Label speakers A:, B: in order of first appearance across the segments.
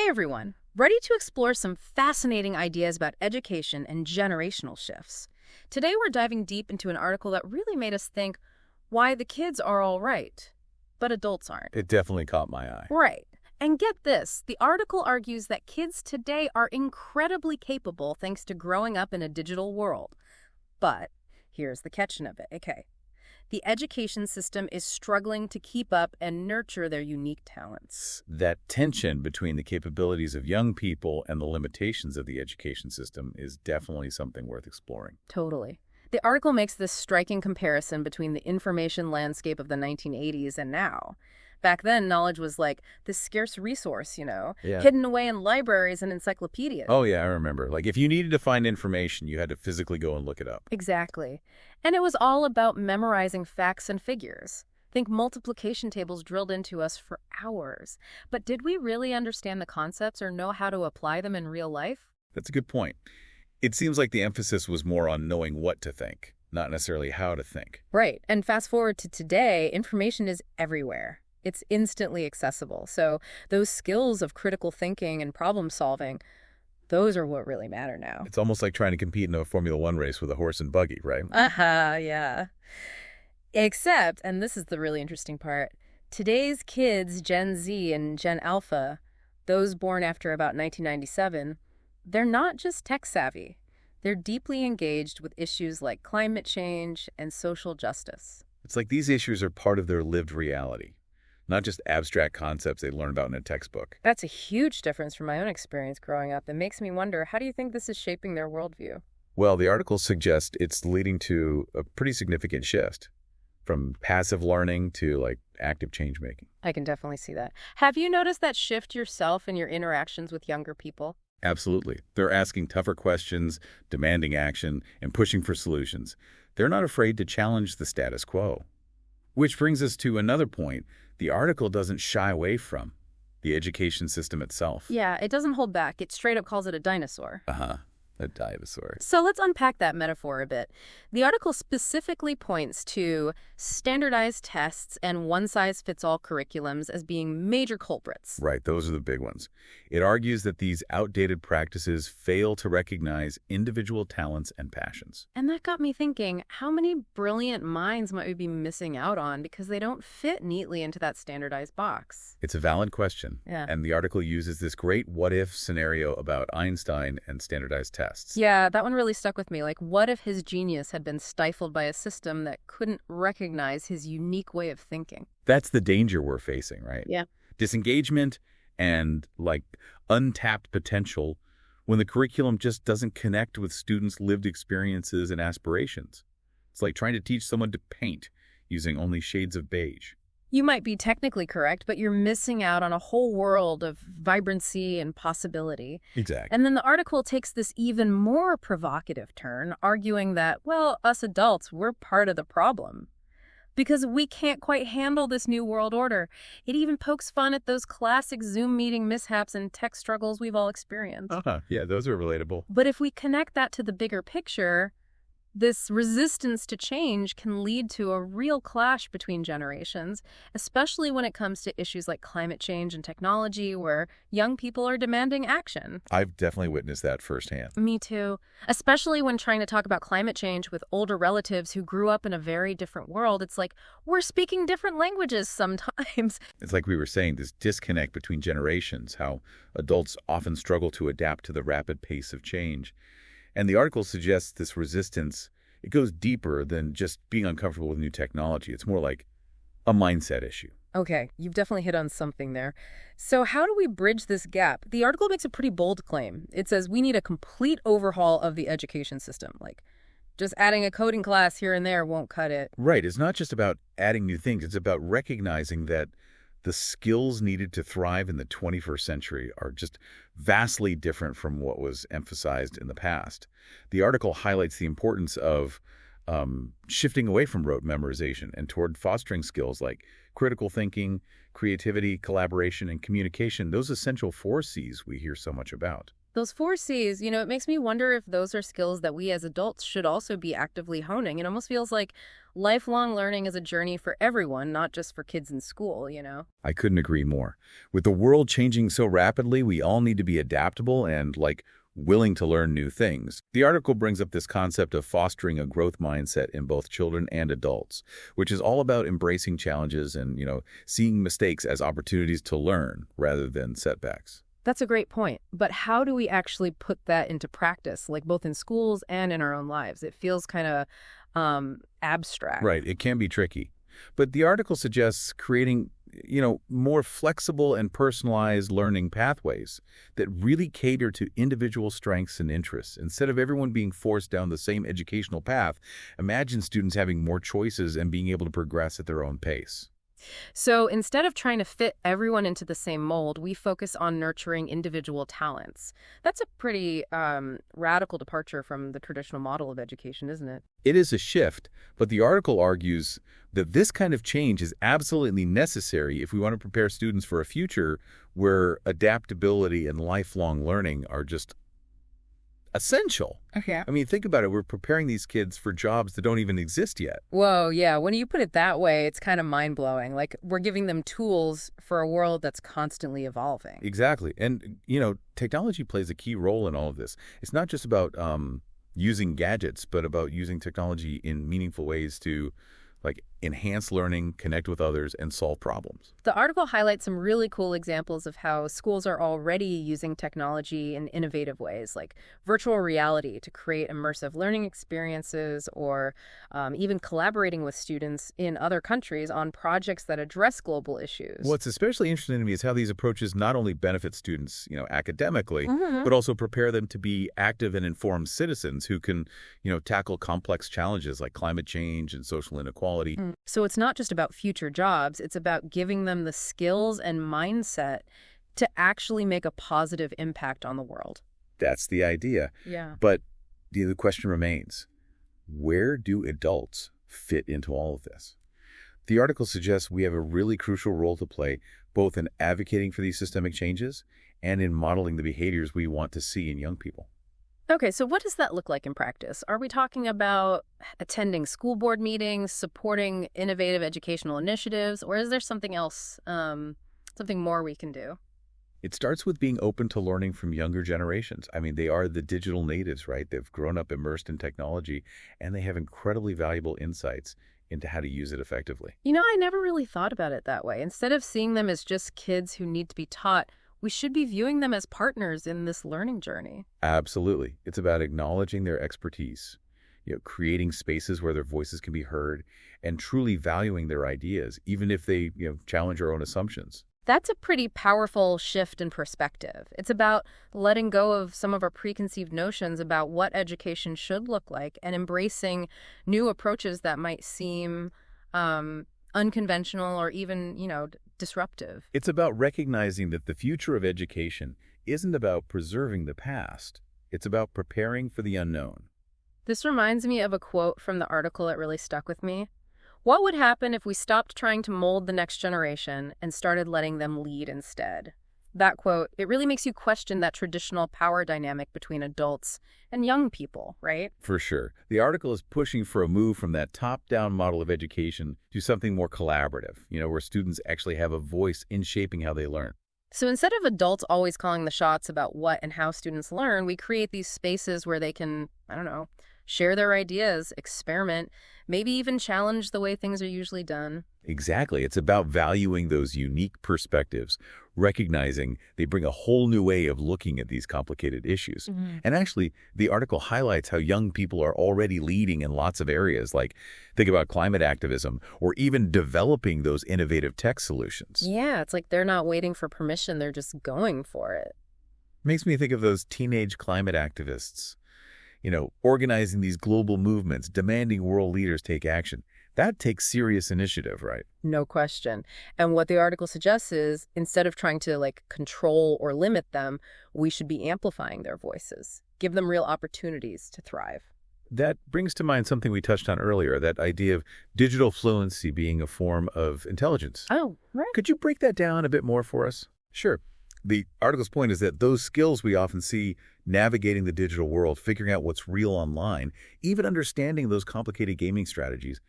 A: Hey everyone, ready to explore some fascinating ideas about education and generational shifts. Today we're diving deep into an article that really made us think why the kids are all right, but adults aren't.
B: It definitely caught my eye.
A: Right. And get this, the article argues that kids today are incredibly capable thanks to growing up in a digital world. But here's the catch of it. Okay. The education system is struggling to keep up and nurture their unique talents.
B: That tension between the capabilities of young people and the limitations of the education system is definitely something worth exploring.
A: Totally. The article makes this striking comparison between the information landscape of the 1980s and now. Back then, knowledge was like this scarce resource,
B: Yeah.
A: hidden away in libraries and encyclopedias.
B: Oh, yeah, I remember. Like, if you needed to find information, you had to physically go and look it up.
A: Exactly. And it was all about memorizing facts and figures. Think multiplication tables drilled into us for hours. But did we really understand the concepts or know how to apply them in real life?
B: That's a good point. It seems like the emphasis was more on knowing what to think, not necessarily how to think.
A: Right. And fast forward to today, information is everywhere. It's instantly accessible. So those skills of critical thinking and problem solving, those are what really matter now.
B: It's almost like trying to compete in a Formula One race with a horse and buggy, right?
A: Yeah. Except, and this is the really interesting part, today's kids, Gen Z and Gen Alpha, those born after about 1997, they're not just tech savvy. They're deeply engaged with issues like climate change and social justice.
B: It's like these issues are part of their lived reality, not just abstract concepts they learn about in a textbook.
A: That's a huge difference from my own experience growing up. It makes me wonder, how do you think this is shaping their worldview?
B: Well, the article suggests it's leading to a pretty significant shift from passive learning to active change making.
A: I can definitely see that. Have you noticed that shift yourself in your interactions with younger people?
B: Absolutely. They're asking tougher questions, demanding action, and pushing for solutions. They're not afraid to challenge the status quo. Which brings us to another point the article doesn't shy away from: the education system itself.
A: Yeah, it doesn't hold back. It straight up calls it a dinosaur.
B: A dinosaur.
A: So let's unpack that metaphor a bit. The article specifically points to standardized tests and one-size-fits-all curriculums as being major culprits.
B: Right, those are the big ones. It argues that these outdated practices fail to recognize individual talents and passions.
A: And that got me thinking, how many brilliant minds might we be missing out on because they don't fit neatly into that standardized box?
B: It's a valid question.
A: Yeah.
B: And the article uses this great what-if scenario about Einstein and standardized tests.
A: Yeah, that one really stuck with me. Like, what if his genius had been stifled by a system that couldn't recognize his unique way of thinking?
B: That's the danger we're facing, right?
A: Yeah.
B: Disengagement and untapped potential when the curriculum just doesn't connect with students' lived experiences and aspirations. It's like trying to teach someone to paint using only shades of beige.
A: You might be technically correct, but you're missing out on a whole world of vibrancy and possibility.
B: Exactly.
A: And then the article takes this even more provocative turn, arguing that, well, us adults, we're part of the problem. Because we can't quite handle this new world order. It even pokes fun at those classic Zoom meeting mishaps and tech struggles we've all experienced.
B: Yeah, those are relatable.
A: But if we connect that to the bigger picture, this resistance to change can lead to a real clash between generations, especially when it comes to issues like climate change and technology, where young people are demanding action.
B: I've definitely witnessed that firsthand.
A: Me too. Especially when trying to talk about climate change with older relatives who grew up in a very different world. It's like we're speaking different languages sometimes.
B: It's like we were saying, this disconnect between generations, how adults often struggle to adapt to the rapid pace of change. And the article suggests this resistance, it goes deeper than just being uncomfortable with new technology. It's more like a mindset issue.
A: Okay, you've definitely hit on something there. So how do we bridge this gap? The article makes a pretty bold claim. It says we need a complete overhaul of the education system. Just adding a coding class here and there won't cut it.
B: Right. It's not just about adding new things. It's about recognizing that the skills needed to thrive in the 21st century are just vastly different from what was emphasized in the past. The article highlights the importance of shifting away from rote memorization and toward fostering skills like critical thinking, creativity, collaboration, and communication, those essential 4 C's we hear so much about.
A: Those four C's, it makes me wonder if those are skills that we as adults should also be actively honing. It almost feels like lifelong learning is a journey for everyone, not just for kids in school.
B: I couldn't agree more. With the world changing so rapidly, we all need to be adaptable and, willing to learn new things. The article brings up this concept of fostering a growth mindset in both children and adults, which is all about embracing challenges and, seeing mistakes as opportunities to learn rather than setbacks.
A: That's a great point. But how do we actually put that into practice, like both in schools and in our own lives? It feels kind of abstract.
B: Right. It can be tricky. But the article suggests creating, more flexible and personalized learning pathways that really cater to individual strengths and interests. Instead of everyone being forced down the same educational path, imagine students having more choices and being able to progress at their own pace.
A: So instead of trying to fit everyone into the same mold, we focus on nurturing individual talents. That's a pretty radical departure from the traditional model of education, isn't it?
B: It is a shift, but the article argues that this kind of change is absolutely necessary if we want to prepare students for a future where adaptability and lifelong learning are just essential.
A: Okay.
B: I mean, think about it. We're preparing these kids for jobs that don't even exist yet.
A: Whoa, yeah. When you put it that way, it's kind of mind-blowing. Like, we're giving them tools for a world that's constantly evolving.
B: Exactly. And, technology plays a key role in all of this. It's not just about using gadgets, but about using technology in meaningful ways to, enhance learning, connect with others, and solve problems.
A: The article highlights some really cool examples of how schools are already using technology in innovative ways, like virtual reality to create immersive learning experiences, or even collaborating with students in other countries on projects that address global issues.
B: What's especially interesting to me is how these approaches not only benefit students, academically,
A: Mm-hmm.
B: but also prepare them to be active and informed citizens who can, tackle complex challenges like climate change and social inequality.
A: So it's not just about future jobs, it's about giving them the skills and mindset to actually make a positive impact on the world.
B: That's the idea.
A: Yeah.
B: But the question remains, where do adults fit into all of this? The article suggests we have a really crucial role to play, both in advocating for these systemic changes and in modeling the behaviors we want to see in young people.
A: Okay, so what does that look like in practice? Are we talking about attending school board meetings, supporting innovative educational initiatives, or is there something else, something more we can do?
B: It starts with being open to learning from younger generations. I mean, they are the digital natives, right? They've grown up immersed in technology, and they have incredibly valuable insights into how to use it effectively.
A: I never really thought about it that way. Instead of seeing them as just kids who need to be taught, we should be viewing them as partners in this learning journey.
B: Absolutely. It's about acknowledging their expertise, creating spaces where their voices can be heard, and truly valuing their ideas, even if they, challenge our own assumptions.
A: That's a pretty powerful shift in perspective. It's about letting go of some of our preconceived notions about what education should look like and embracing new approaches that might seem unconventional or even, disruptive.
B: It's about recognizing that the future of education isn't about preserving the past. It's about preparing for the unknown.
A: This reminds me of a quote from the article that really stuck with me. What would happen if we stopped trying to mold the next generation and started letting them lead instead? That quote, it really makes you question that traditional power dynamic between adults and young people, right?
B: For sure. The article is pushing for a move from that top-down model of education to something more collaborative, where students actually have a voice in shaping how they learn.
A: So instead of adults always calling the shots about what and how students learn, we create these spaces where they can, share their ideas, experiment, maybe even challenge the way things are usually done.
B: Exactly. It's about valuing those unique perspectives, recognizing they bring a whole new way of looking at these complicated issues.
A: Mm-hmm.
B: And actually, the article highlights how young people are already leading in lots of areas, like think about climate activism or even developing those innovative tech solutions.
A: Yeah, it's like they're not waiting for permission, they're just going for it.
B: Makes me think of those teenage climate activists, organizing these global movements, demanding world leaders take action. That takes serious initiative, right?
A: No question. And what the article suggests is instead of trying to control or limit them, we should be amplifying their voices, give them real opportunities to thrive.
B: That brings to mind something we touched on earlier, that idea of digital fluency being a form of intelligence.
A: Oh, right.
B: Could you break that down a bit more for us? Sure. The article's point is that those skills we often see navigating the digital world, figuring out what's real online, even understanding those complicated gaming strategies,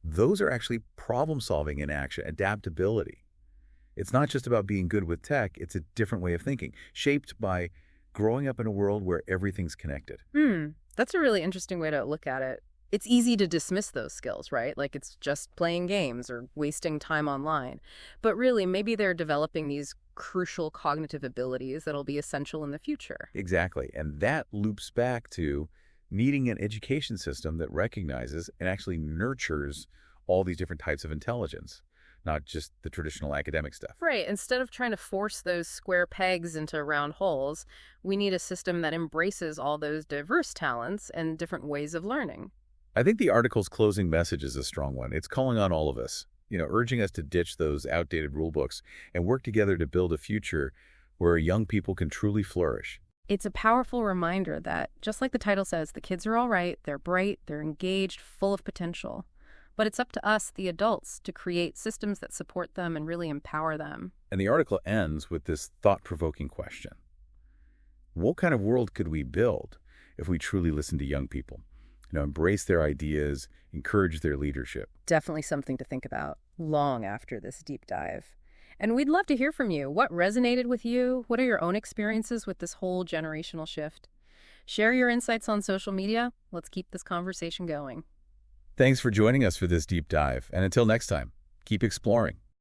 B: those are actually problem solving in action, adaptability. It's not just about being good with tech, it's a different way of thinking, shaped by growing up in a world where everything's connected.
A: That's a really interesting way to look at it. It's easy to dismiss those skills, right? Like it's just playing games or wasting time online. But really, maybe they're developing these crucial cognitive abilities that'll be essential in the future.
B: Exactly. And that loops back to needing an education system that recognizes and actually nurtures all these different types of intelligence, not just the traditional academic stuff.
A: Right. Instead of trying to force those square pegs into round holes, we need a system that embraces all those diverse talents and different ways of learning.
B: I think the article's closing message is a strong one. It's calling on all of us, urging us to ditch those outdated rule books and work together to build a future where young people can truly flourish.
A: It's a powerful reminder that, just like the title says, the kids are all right, they're bright, they're engaged, full of potential. But it's up to us, the adults, to create systems that support them and really empower them.
B: And the article ends with this thought-provoking question. What kind of world could we build if we truly listen to young people? Embrace their ideas, encourage their leadership.
A: Definitely something to think about long after this deep dive. And we'd love to hear from you. What resonated with you? What are your own experiences with this whole generational shift? Share your insights on social media. Let's keep this conversation going.
B: Thanks for joining us for this deep dive. And until next time, keep exploring.